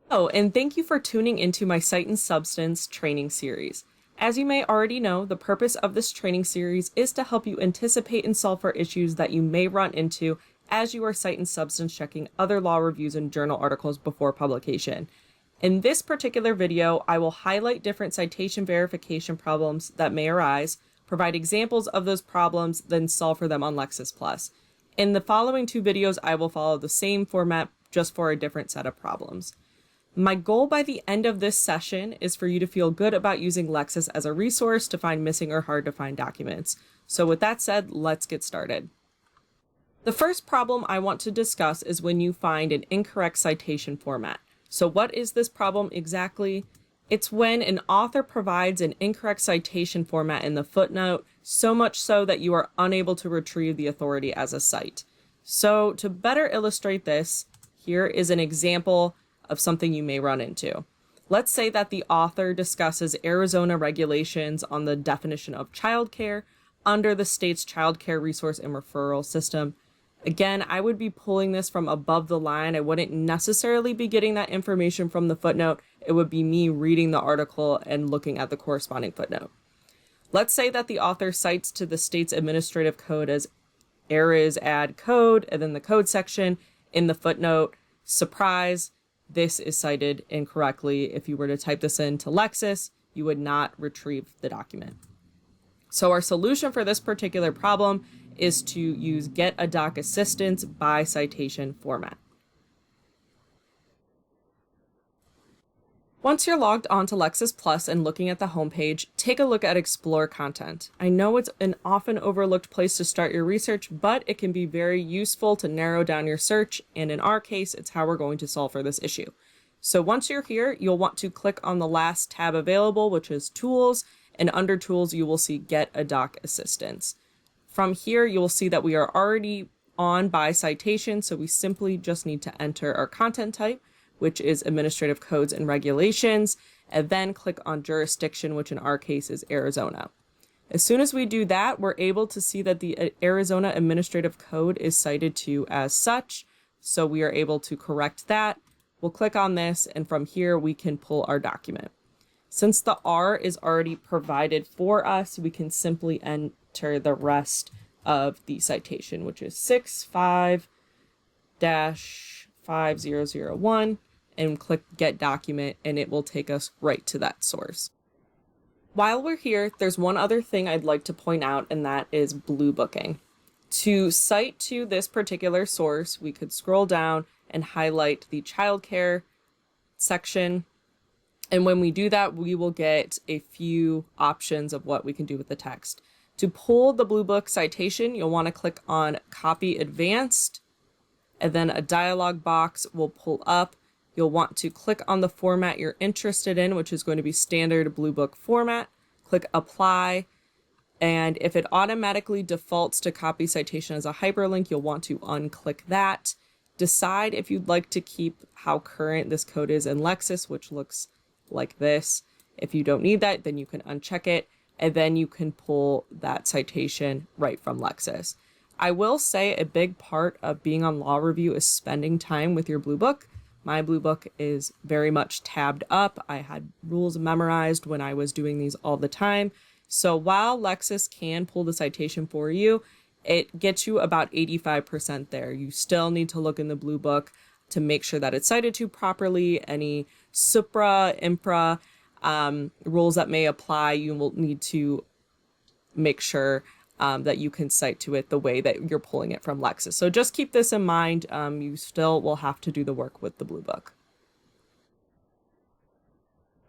Oh, and thank you for tuning into my Sight and Substance training series. As you may already know, the purpose of this training series is to help you anticipate and solve for issues that you may run into as you are sight and substance checking other law reviews and journal articles before publication. In this particular video, I will highlight different citation verification problems that may arise, provide examples of those problems, then solve for them on Lexis+. In the following two videos, I will follow the same format just for a different set of problems. My goal by the end of this session is for you to feel good about using Lexis as a resource to find missing or hard to find documents. So with that said, let's get started. The first problem I want to discuss is when you find an incorrect citation format. So what is this problem exactly? It's when an author provides an incorrect citation format in the footnote, so much so that you are unable to retrieve the authority as a cite. So to better illustrate this, here is an example of something you may run into. Let's say that the author discusses Arizona regulations on the definition of childcare under the state's childcare resource and referral system. Again, I would be pulling this from above the line. I wouldn't necessarily be getting that information from the footnote. It would be me reading the article and looking at the corresponding footnote. Let's say that the author cites to the state's administrative code as ARIS add code, and then the code section in the footnote, surprise, this is cited incorrectly. If you were to type this into Lexis, you would not retrieve the document. So our solution for this particular problem is to use get a doc assistance by citation format. Once you're logged onto Lexis Plus and looking at the homepage, take a look at Explore Content. I know it's an often overlooked place to start your research, but it can be very useful to narrow down your search, and in our case, it's how we're going to solve for this issue. So once you're here, you'll want to click on the last tab available, which is Tools, and under Tools, you will see Get a Doc Assistance. From here, you will see that we are already on by citation, so we simply just need to enter our content type, which is administrative codes and regulations, and then click on jurisdiction, which in our case is Arizona. As soon as we do that, we're able to see that the Arizona administrative code is cited to as such, so we are able to correct that. We'll click on this, and from here we can pull our document. Since the R is already provided for us, we can simply enter the rest of the citation, which is 65-5001, and click Get Document, and it will take us right to that source. While we're here, there's one other thing I'd like to point out, and that is blue booking. To cite to this particular source, we could scroll down and highlight the childcare section. And when we do that, we will get a few options of what we can do with the text. To pull the Blue Book citation, you'll want to click on Copy Advanced, and then a dialog box will pull up. You'll want to click on the format you're interested in, which is going to be standard Blue Book format. Click Apply, and if it automatically defaults to copy citation as a hyperlink, you'll want to unclick that. Decide if you'd like to keep how current this code is in Lexis, which looks like this. If you don't need that, then you can uncheck it, and then you can pull that citation right from Lexis. I will say a big part of being on law review is spending time with your Blue Book. My Blue Book is very much tabbed up. I had rules memorized when I was doing these all the time. So while Lexis can pull the citation for you, it gets you about 85% there. You still need to look in the Blue Book to make sure that it's cited to properly. Any supra, infra rules that may apply, you will need to make sure that you can cite to it the way that you're pulling it from Lexis. So just keep this in mind. You still will have to do the work with the Blue Book.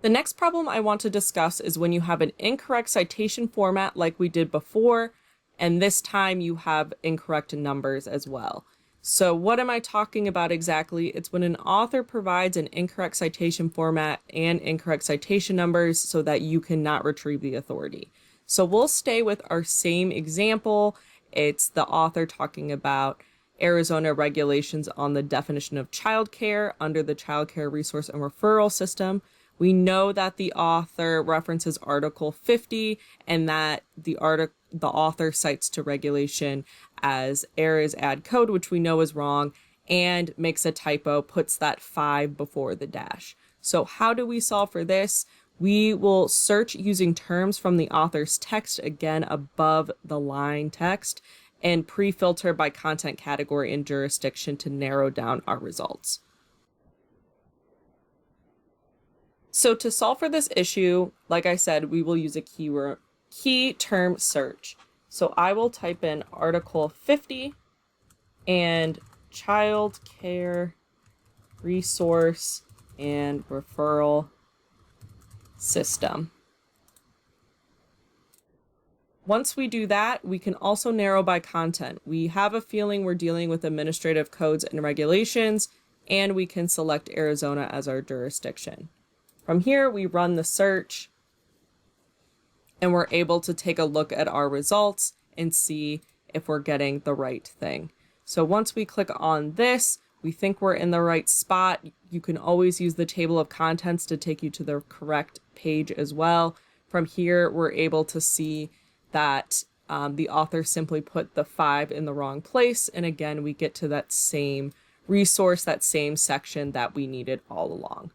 The next problem I want to discuss is when you have an incorrect citation format like we did before, and this time you have incorrect numbers as well. So what am I talking about exactly? It's when an author provides an incorrect citation format and incorrect citation numbers so that you cannot retrieve the authority. So we'll stay with our same example. It's the author talking about Arizona regulations on the definition of childcare under the childcare resource and referral system. We know that the author references Article 50 and that the author cites to regulation as ARIS add code, which we know is wrong. and makes a typo, puts that 5 before the dash. So how do we solve for this? We will search using terms from the author's text, again above the line text, and pre-filter by content category and jurisdiction to narrow down our results. So to solve for this issue, like I said, we will use a key term search. So I will type in Article 50 and child care resource and referral system. Once we do that, we can also narrow by content. We have a feeling we're dealing with administrative codes and regulations, and we can select Arizona as our jurisdiction. From here, we run the search, and we're able to take a look at our results and see if we're getting the right thing. So once we click on this, we think we're in the right spot. You can always use the table of contents to take you to the correct page as well. From here, we're able to see that the author simply put the 5 in the wrong place. And again, we get to that same resource, that same section that we needed all along.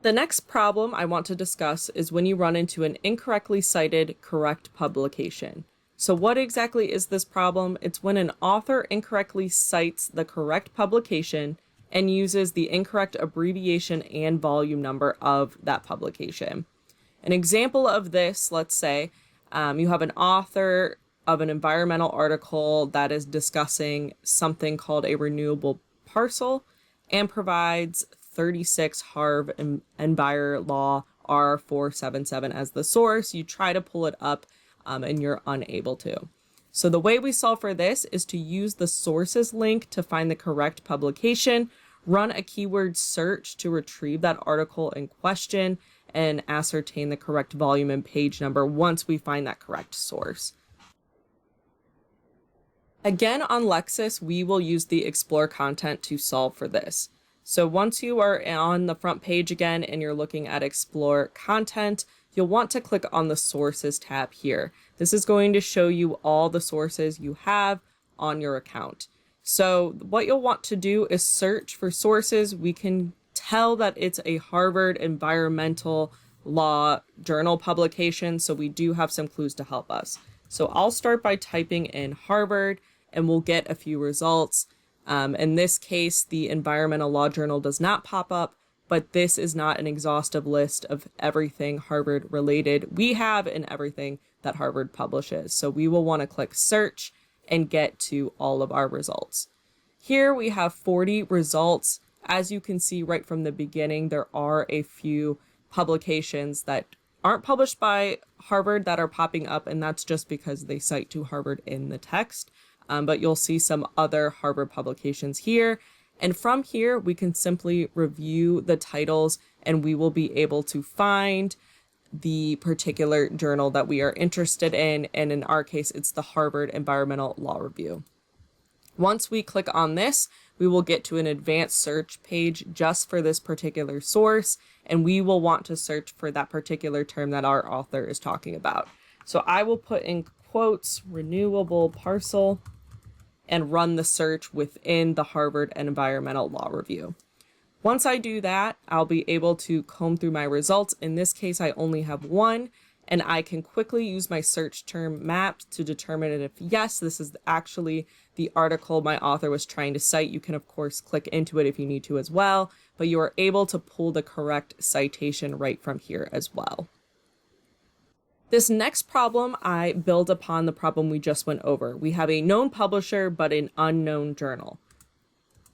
The next problem I want to discuss is when you run into an incorrectly cited correct publication. So what exactly is this problem? It's when an author incorrectly cites the correct publication and uses the incorrect abbreviation and volume number of that publication. An example of this, let's say, you have an author of an environmental article that is discussing something called a renewable parcel and provides 36 Harv Envir Law R477 as the source. You try to pull it up and you're unable to. So the way we solve for this is to use the sources link to find the correct publication, run a keyword search to retrieve that article in question, and ascertain the correct volume and page number once we find that correct source. Again, on Lexis, we will use the Explore content to solve for this. So once you are on the front page again and you're looking at Explore content, you'll want to click on the Sources tab here. This is going to show you all the sources you have on your account. So what you'll want to do is search for sources. We can tell that it's a Harvard Environmental Law Journal publication, so we do have some clues to help us. So I'll start by typing in Harvard and we'll get a few results. In this case, the Environmental Law Journal does not pop up, but this is not an exhaustive list of everything Harvard related we have and everything that Harvard publishes. So we will want to click search and get to all of our results. Here we have 40 results. As you can see right from the beginning, there are a few publications that aren't published by Harvard that are popping up, and that's just because they cite to Harvard in the text. But you'll see some other Harvard publications here. And from here, we can simply review the titles and we will be able to find the particular journal that we are interested in. And in our case, it's the Harvard Environmental Law Review. Once we click on this, we will get to an advanced search page just for this particular source. And we will want to search for that particular term that our author is talking about. So I will put in quotes, renewable parcel, and run the search within the Harvard Environmental Law Review. Once I do that, I'll be able to comb through my results. In this case, I only have one, and I can quickly use my search term map to determine if yes, this is actually the article my author was trying to cite. You can, of course, click into it if you need to as well, but you are able to pull the correct citation right from here as well. This next problem, I build upon the problem we just went over. We have a known publisher, but an unknown journal.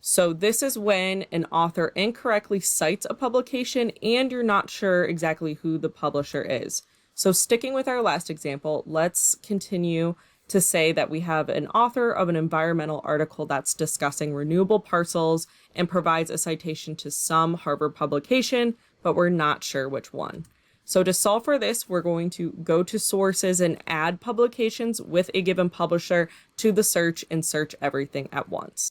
So this is when an author incorrectly cites a publication and you're not sure exactly who the publisher is. So sticking with our last example, let's continue to say that we have an author of an environmental article that's discussing renewable parcels and provides a citation to some Harvard publication, but we're not sure which one. So to solve for this, we're going to go to sources and add publications with a given publisher to the search and search everything at once.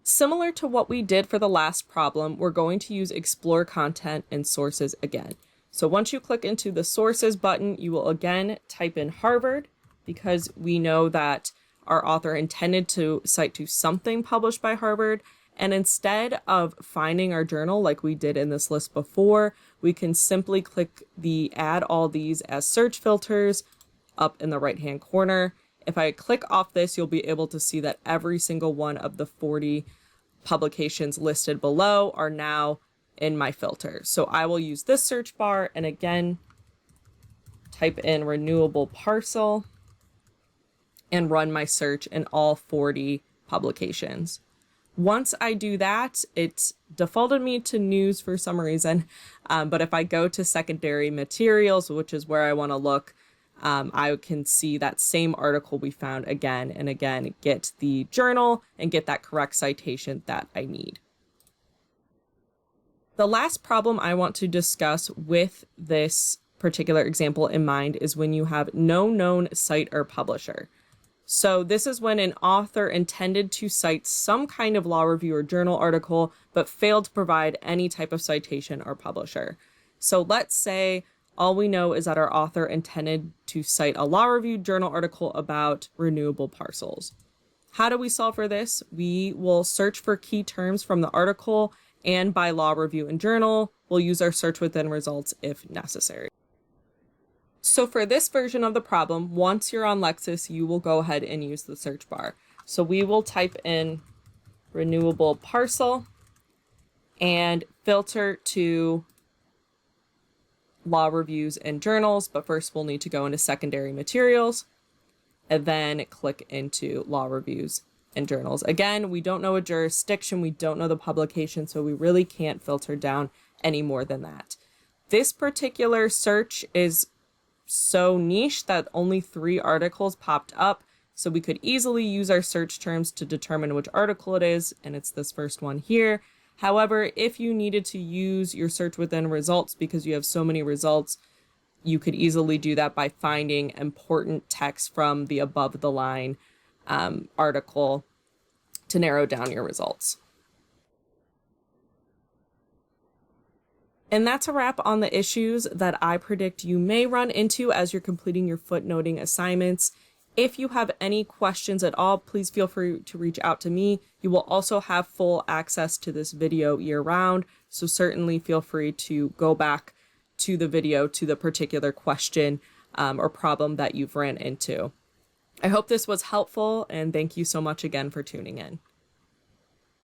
Similar to what we did for the last problem, we're going to use Explore Content and Sources again. So once you click into the Sources button, you will again type in Harvard because we know that our author intended to cite to something published by Harvard. And instead of finding our journal like we did in this list before, we can simply click the add all these as search filters up in the right-hand corner. If I click off this, you'll be able to see that every single one of the 40 publications listed below are now in my filter. So I will use this search bar and again, type in renewable parcel and run my search in all 40 publications. Once I do that, it defaulted me to news for some reason. But if I go to secondary materials, which is where I want to look, I can see that same article we found again and again, get the journal and get that correct citation that I need. The last problem I want to discuss with this particular example in mind is when you have no known site or publisher. So this is when an author intended to cite some kind of law review or journal article, but failed to provide any type of citation or publisher. So let's say all we know is that our author intended to cite a law review journal article about renewable parcels. How do we solve for this? We will search for key terms from the article, and by law review and journal, we'll use our search within results if necessary. So for this version of the problem, once you're on Lexis, you will go ahead and use the search bar. So we will type in renewable parcel and filter to law reviews and journals. But first we'll need to go into secondary materials and then click into law reviews and journals. Again, we don't know a jurisdiction, we don't know the publication, so we really can't filter down any more than that. This particular search is so niche that only 3 articles popped up, so we could easily use our search terms to determine which article it is, and it's this first one here. However, if you needed to use your search within results because you have so many results, you could easily do that by finding important text from the above the line article to narrow down your results. And that's a wrap on the issues that I predict you may run into as you're completing your footnoting assignments. If you have any questions at all, please feel free to reach out to me. You will also have full access to this video year-round, so certainly feel free to go back to the video to the particular question or problem that you've ran into. I hope this was helpful, and thank you so much again for tuning in.